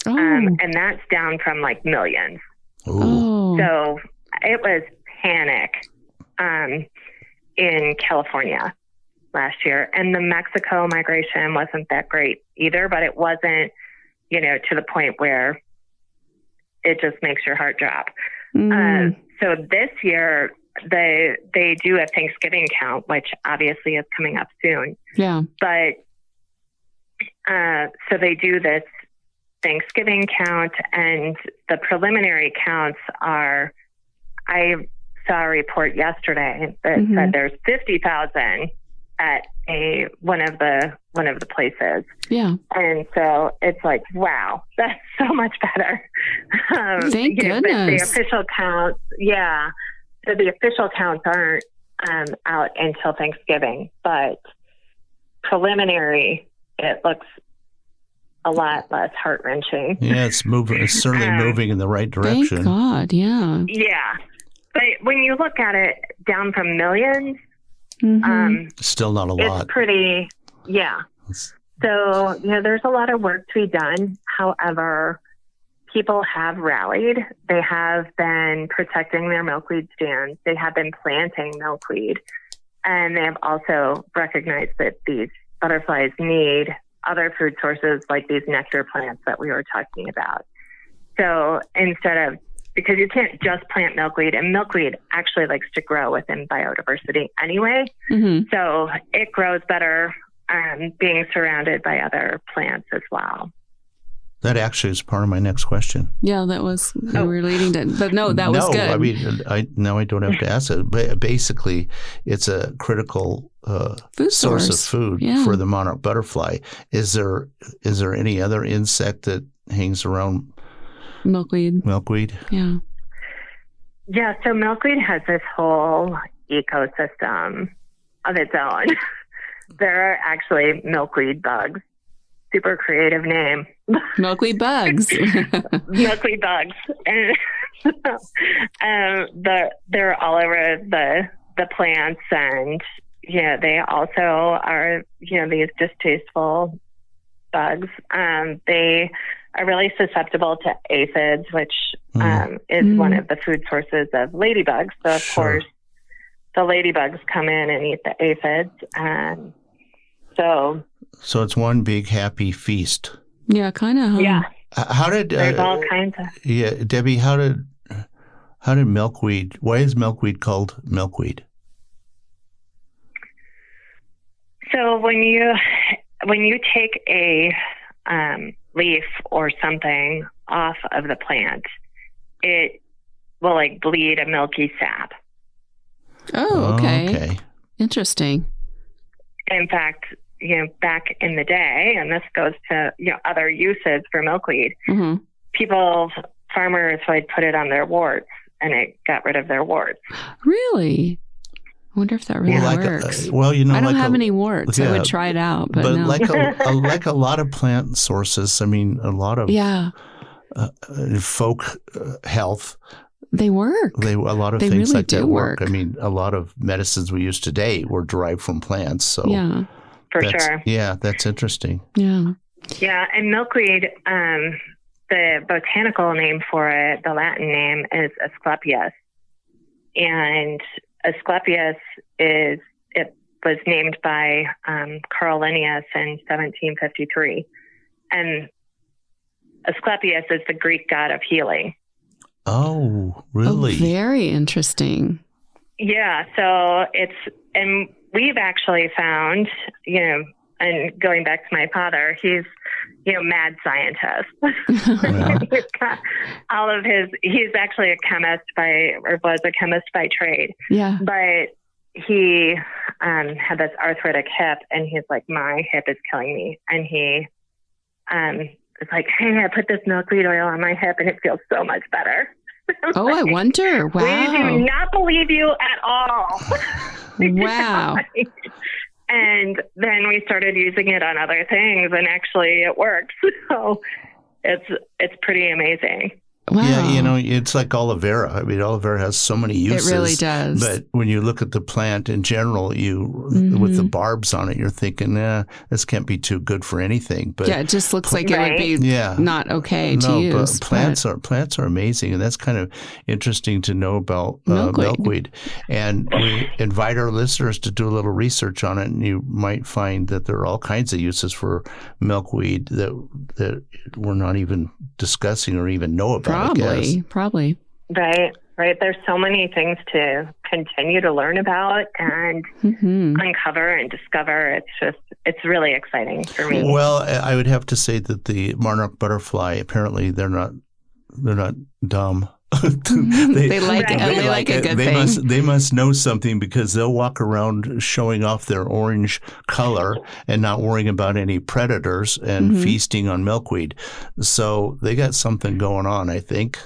Speaker 3: And that's down from millions. So it was panic in California last year. And the Mexico migration wasn't that great either, but it wasn't, to the point where it just makes your heart drop. So this year, they do a Thanksgiving count, which obviously is coming up soon.
Speaker 2: Yeah.
Speaker 3: But so they do this Thanksgiving count, and the preliminary counts are, I saw a report yesterday that said there's 50,000 at one of the places.
Speaker 2: Yeah.
Speaker 3: And so it's wow, that's so much better.
Speaker 2: Thank goodness.
Speaker 3: The official counts, so the official counts aren't out until Thanksgiving, but preliminary, it looks a lot less heart-wrenching.
Speaker 1: Yeah, it's moving. It's certainly moving in the right direction.
Speaker 2: Thank God, yeah.
Speaker 3: Yeah. But when you look at it down from millions,
Speaker 1: still not a lot.
Speaker 3: It's pretty, So, there's a lot of work to be done. However, people have rallied. They have been protecting their milkweed stands. They have been planting milkweed. And they have also recognized that these butterflies need other food sources like these nectar plants that we were talking about. So because you can't just plant milkweed, and milkweed actually likes to grow within biodiversity anyway. So it grows better being surrounded by other plants as well.
Speaker 1: That actually is part of my next question.
Speaker 2: Yeah, that was relating to, but no, that was good.
Speaker 1: I mean, I don't have to ask it. But basically, it's a critical
Speaker 2: food
Speaker 1: source of food for the monarch butterfly. Is there any other insect that hangs around
Speaker 2: milkweed? Yeah.
Speaker 3: Yeah, so milkweed has this whole ecosystem of its own. There are actually milkweed bugs. Super creative name.
Speaker 2: Milkweed bugs.
Speaker 3: Milkweed bugs. And they're all over the plants, and they also are these distasteful bugs. They are really susceptible to aphids, which is one of the food sources of ladybugs. So of course, the ladybugs come in and eat the aphids, and so
Speaker 1: it's one big happy feast.
Speaker 2: Yeah, kind of. Huh?
Speaker 3: Yeah.
Speaker 1: How did
Speaker 3: there's all kinds of.
Speaker 1: Yeah, Debbie, how did milkweed? Why is milkweed called milkweed?
Speaker 3: So when you take a leaf or something off of the plant, it will bleed a milky sap.
Speaker 2: Oh, okay. Interesting.
Speaker 3: In fact, back in the day, and this goes to, other uses for milkweed, farmers would put it on their warts, and it got rid of their warts.
Speaker 2: Really? I wonder if that really works. I don't have any warts. I would try it out, but no.
Speaker 1: like a lot of plant sources, I mean, a lot of folk health.
Speaker 2: They work.
Speaker 1: A lot of things
Speaker 2: really
Speaker 1: like that
Speaker 2: work.
Speaker 1: I mean, a lot of medicines we use today were derived from plants. So
Speaker 3: for sure.
Speaker 1: Yeah, that's interesting.
Speaker 2: Yeah.
Speaker 3: Yeah, and milkweed, the botanical name for it, the Latin name is Asclepias. And Asclepias was named by Carl Linnaeus in 1753. And Asclepius is the Greek god of healing.
Speaker 1: Oh, really?
Speaker 2: Oh, very interesting.
Speaker 3: Yeah. So and we've actually found, and going back to my father, he's, mad scientist. He's got he's actually a chemist was a chemist by trade.
Speaker 2: Yeah.
Speaker 3: But he had this arthritic hip, and he's like, my hip is killing me. And he was like, hey, I put this milkweed oil on my hip and it feels so much better.
Speaker 2: Oh, like, I wonder. Wow.
Speaker 3: We do not believe you at all.
Speaker 2: Wow.
Speaker 3: And then we started using it on other things, and actually it works. So it's pretty amazing.
Speaker 2: Wow.
Speaker 1: Yeah, it's like aloe vera. I mean, aloe vera has so many uses.
Speaker 2: It really does.
Speaker 1: But when you look at the plant in general, with the barbs on it, you're thinking, this can't be too good for anything. But
Speaker 2: yeah, it just looks like it would be not okay to use.
Speaker 1: But plants are amazing, and that's kind of interesting to know about milkweed. And we invite our listeners to do a little research on it, and you might find that there are all kinds of uses for milkweed that we're not even discussing or even know about.
Speaker 2: Probably.
Speaker 3: Right. There's so many things to continue to learn about and uncover and discover. It's really exciting for me.
Speaker 1: Well, I would have to say that the Monarch butterfly, apparently they're not dumb.
Speaker 2: They like a good thing.
Speaker 1: They must know something, because they'll walk around showing off their orange color and not worrying about any predators and feasting on milkweed. So they got something going on, I think.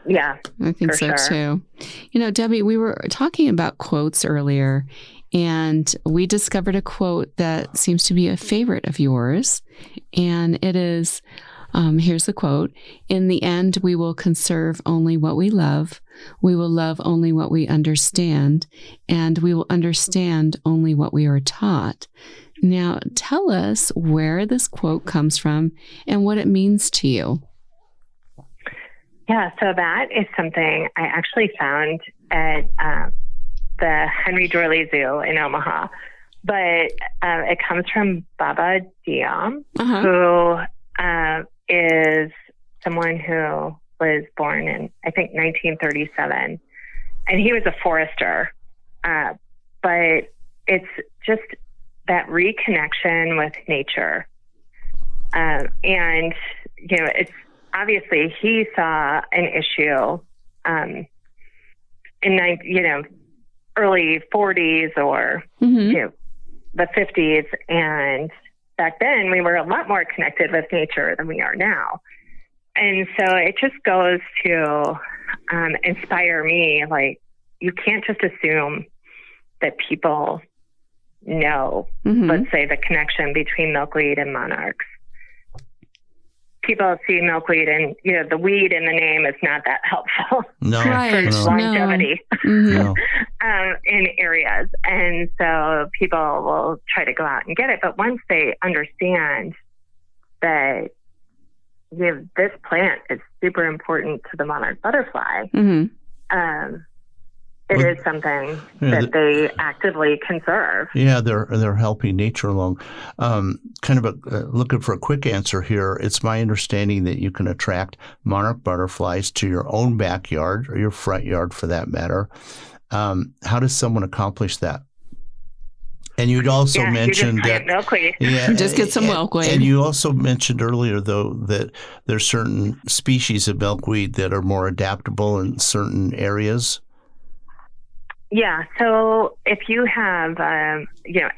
Speaker 3: Yeah,
Speaker 2: I think so
Speaker 3: sure.
Speaker 2: too. Debbie, we were talking about quotes earlier, and we discovered a quote that seems to be a favorite of yours, and it is, here's the quote: "In the end, we will conserve only what we love. We will love only what we understand, and we will understand only what we are taught." Now, tell us where this quote comes from and what it means to you.
Speaker 3: Yeah, so that is something I actually found at the Henry Dorley Zoo in Omaha. But it comes from Baba Diam, who is someone who was born in, I think, 1937. And he was a forester. But it's just that reconnection with nature. And, it's obviously he saw an issue in, early 40s or, the 50s. And back then we were a lot more connected with nature than we are now. And so it just goes to inspire me. Like, you can't just assume that people know, let's say, the connection between milkweed and monarchs. People see milkweed and, the weed in the name is not that helpful for longevity in areas. And so people will try to go out and get it. But once they understand that this plant is super important to the monarch butterfly, it is something that they actively conserve.
Speaker 1: Yeah, they're helping nature along. Kind of looking for a quick answer here. It's my understanding that you can attract monarch butterflies to your own backyard, or your front yard for that matter. How does someone accomplish that? And you'd also mentioned that
Speaker 3: milkweed.
Speaker 2: Just get some milkweed.
Speaker 1: And you also mentioned earlier, though, that there's certain species of milkweed that are more adaptable in certain areas.
Speaker 3: Yeah. So if you have,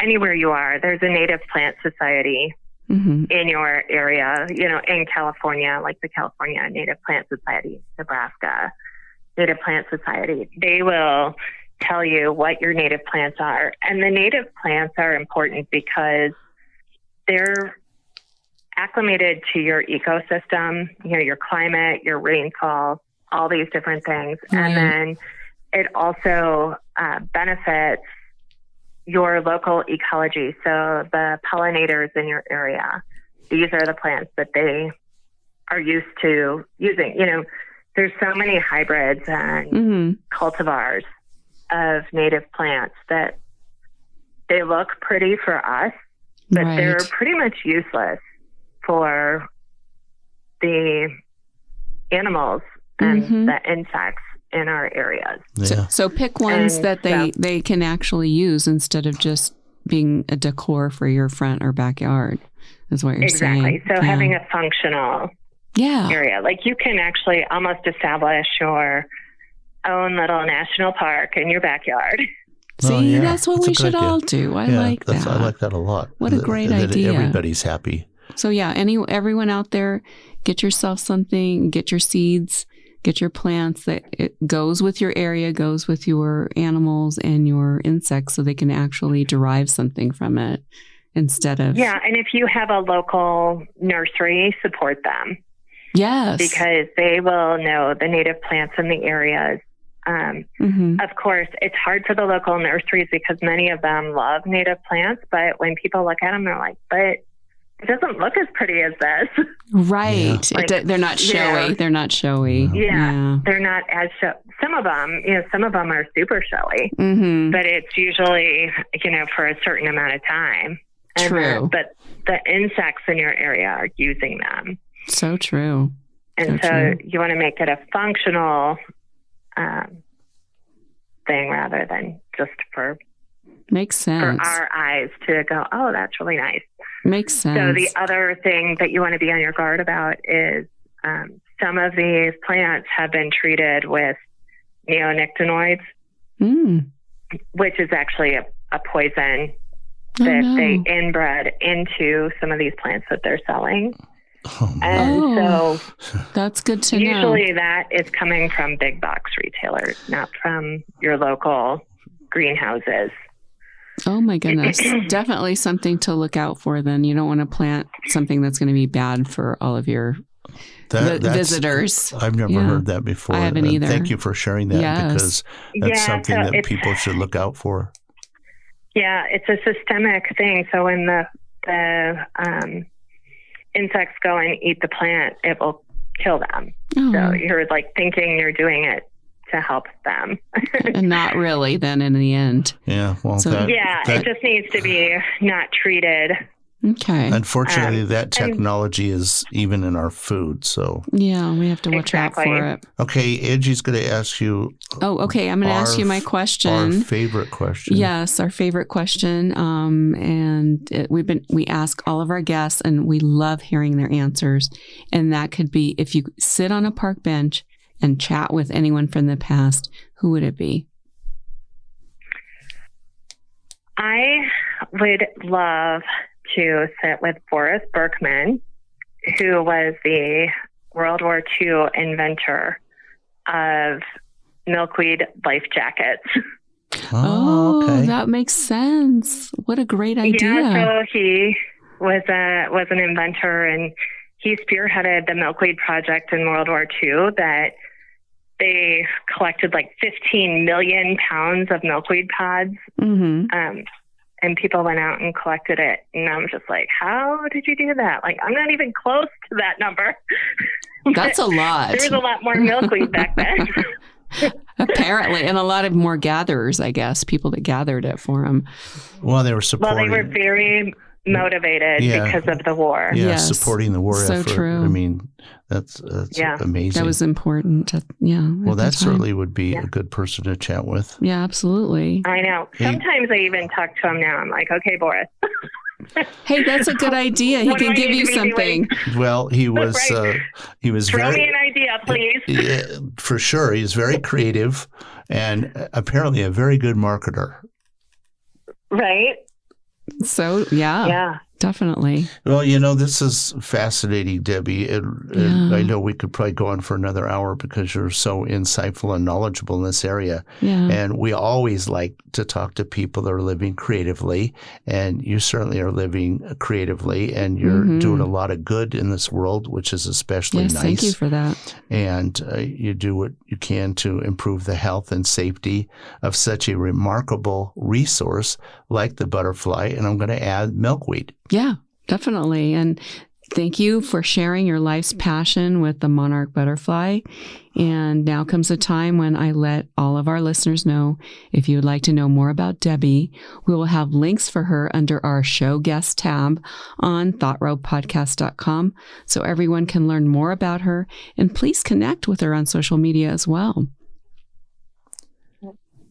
Speaker 3: anywhere you are, there's a native plant society in your area, in California, like the California Native Plant Society, Nebraska Native Plant Society. They will tell you what your native plants are. And the native plants are important because they're acclimated to your ecosystem, your climate, your rainfall, all these different things. And then it also benefits your local ecology. So the pollinators in your area, these are the plants that they are used to using. There's so many hybrids and cultivars of native plants that they look pretty for us, but they're pretty much useless for the animals and the insects in our areas.
Speaker 1: Yeah.
Speaker 2: So pick ones that they can actually use instead of just being a decor for your front or backyard, is what you're saying.
Speaker 3: Exactly. So having a functional area. Like you can actually almost establish your own little national park in your backyard.
Speaker 2: See, that's what we should all do. I like that.
Speaker 1: I like that a lot.
Speaker 2: What a great idea.
Speaker 1: Everybody's happy.
Speaker 2: So everyone out there, get yourself something, get your seeds, get your plants that it goes with your area, goes with your animals and your insects so they can actually derive something from it instead of...
Speaker 3: Yeah, and if you have a local nursery, support them.
Speaker 2: Yes.
Speaker 3: Because they will know the native plants in the areas. Of course, it's hard for the local nurseries because many of them love native plants, but when people look at them, they're like, but it doesn't look as pretty as this.
Speaker 2: Right. Yeah. They're not showy. They're not showy.
Speaker 3: Yeah. They're not as some of them are super showy, but it's usually, for a certain amount of time.
Speaker 2: True.
Speaker 3: But the insects in your area are using them.
Speaker 2: So true.
Speaker 3: And so you want to make it a functional thing rather than just
Speaker 2: makes sense
Speaker 3: for our eyes to go, oh, that's really nice.
Speaker 2: Makes sense.
Speaker 3: So the other thing that you want to be on your guard about is some of these plants have been treated with neonicotinoids, which is actually a poison that they inbred into some of these plants that they're selling. So
Speaker 2: that's good to know.
Speaker 3: Usually that is coming from big box retailers, not from your local greenhouses.
Speaker 2: Oh my goodness. Definitely something to look out for then. You don't want to plant something that's going to be bad for all of your visitors.
Speaker 1: I've never heard that before.
Speaker 2: I haven't either.
Speaker 1: Thank you for sharing that because that's something that people should look out for.
Speaker 3: Yeah, it's a systemic thing. So when the insects go and eat the plant, it will kill them. So you're like thinking you're doing it to help them.
Speaker 2: And not really then in the end.
Speaker 1: Yeah. Well,
Speaker 3: it just needs to be not treated.
Speaker 2: Okay.
Speaker 1: Unfortunately, that technology is even in our food. So
Speaker 2: yeah, we have to watch out for it.
Speaker 1: Okay, Angie's going to ask you.
Speaker 2: Oh, okay. I'm going to ask you my question.
Speaker 1: Our favorite question.
Speaker 2: Yes, our favorite question. And we ask all of our guests, and we love hearing their answers. And that could be, if you sit on a park bench and chat with anyone from the past, who would it be?
Speaker 3: I would love to sit with Boris Berkman, who was the World War II inventor of Milkweed life jackets.
Speaker 2: Okay. That makes sense. What a great idea.
Speaker 3: Yeah, so he was an inventor, and he spearheaded the Milkweed project in World War II that they collected like 15 million pounds of milkweed pods. And people went out and collected it. And I'm just like, how did you do that? Like, I'm not even close to that number.
Speaker 2: That's a lot.
Speaker 3: There was a lot more milkweed back then.
Speaker 2: Apparently. And a lot of more gatherers, I guess, people that gathered it for him.
Speaker 1: Well, they were supporting.
Speaker 3: Well, they were very motivated because of the war.
Speaker 1: Yeah, yes. Supporting the war effort.
Speaker 2: So true.
Speaker 1: I mean, that's amazing.
Speaker 2: That was important.
Speaker 1: Well, that certainly would be a good person to chat with.
Speaker 2: Yeah, absolutely.
Speaker 3: I know. Sometimes I even talk to him now. I'm like, okay, Boris.
Speaker 2: Hey, that's a good idea. He can give you something.
Speaker 1: Well, he was he was
Speaker 3: Throw me an idea, please.
Speaker 1: Yeah, for sure. He's very creative and apparently a very good marketer.
Speaker 3: Right.
Speaker 2: So, yeah. Definitely.
Speaker 1: Well, this is fascinating, Debbie. I know we could probably go on for another hour because you're so insightful and knowledgeable in this area.
Speaker 2: Yeah.
Speaker 1: And we always like to talk to people that are living creatively. And you certainly are living creatively, and you're doing a lot of good in this world, which is especially nice.
Speaker 2: Thank you for that.
Speaker 1: And you do what you can to improve the health and safety of such a remarkable resource like the butterfly. And I'm going to add milkweed.
Speaker 2: Yeah, definitely. And thank you for sharing your life's passion with the Monarch Butterfly. And now comes a time when I let all of our listeners know, if you would like to know more about Debbie, we will have links for her under our show guest tab on thoughtrodpodcast.com so everyone can learn more about her. And please connect with her on social media as well.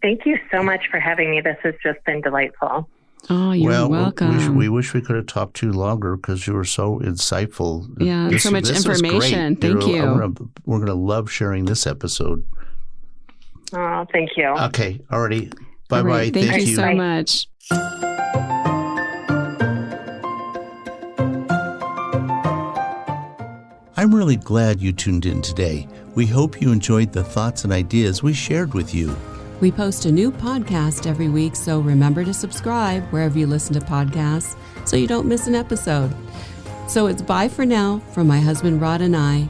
Speaker 3: Thank you so much for having me. This has just been delightful.
Speaker 2: Oh, you're welcome.
Speaker 1: We wish we could have talked to you longer because you were so insightful.
Speaker 2: Yeah, so much information. Thank you.
Speaker 1: We're going to love sharing this episode.
Speaker 3: Oh, thank you.
Speaker 1: Okay, already. Bye-bye.
Speaker 2: All right, thank you so
Speaker 3: Bye.
Speaker 2: much.
Speaker 1: I'm really glad you tuned in today. We hope you enjoyed the thoughts and ideas we shared with you.
Speaker 4: We post a new podcast every week, so remember to subscribe wherever you listen to podcasts so you don't miss an episode. So it's bye for now from my husband Rod and I.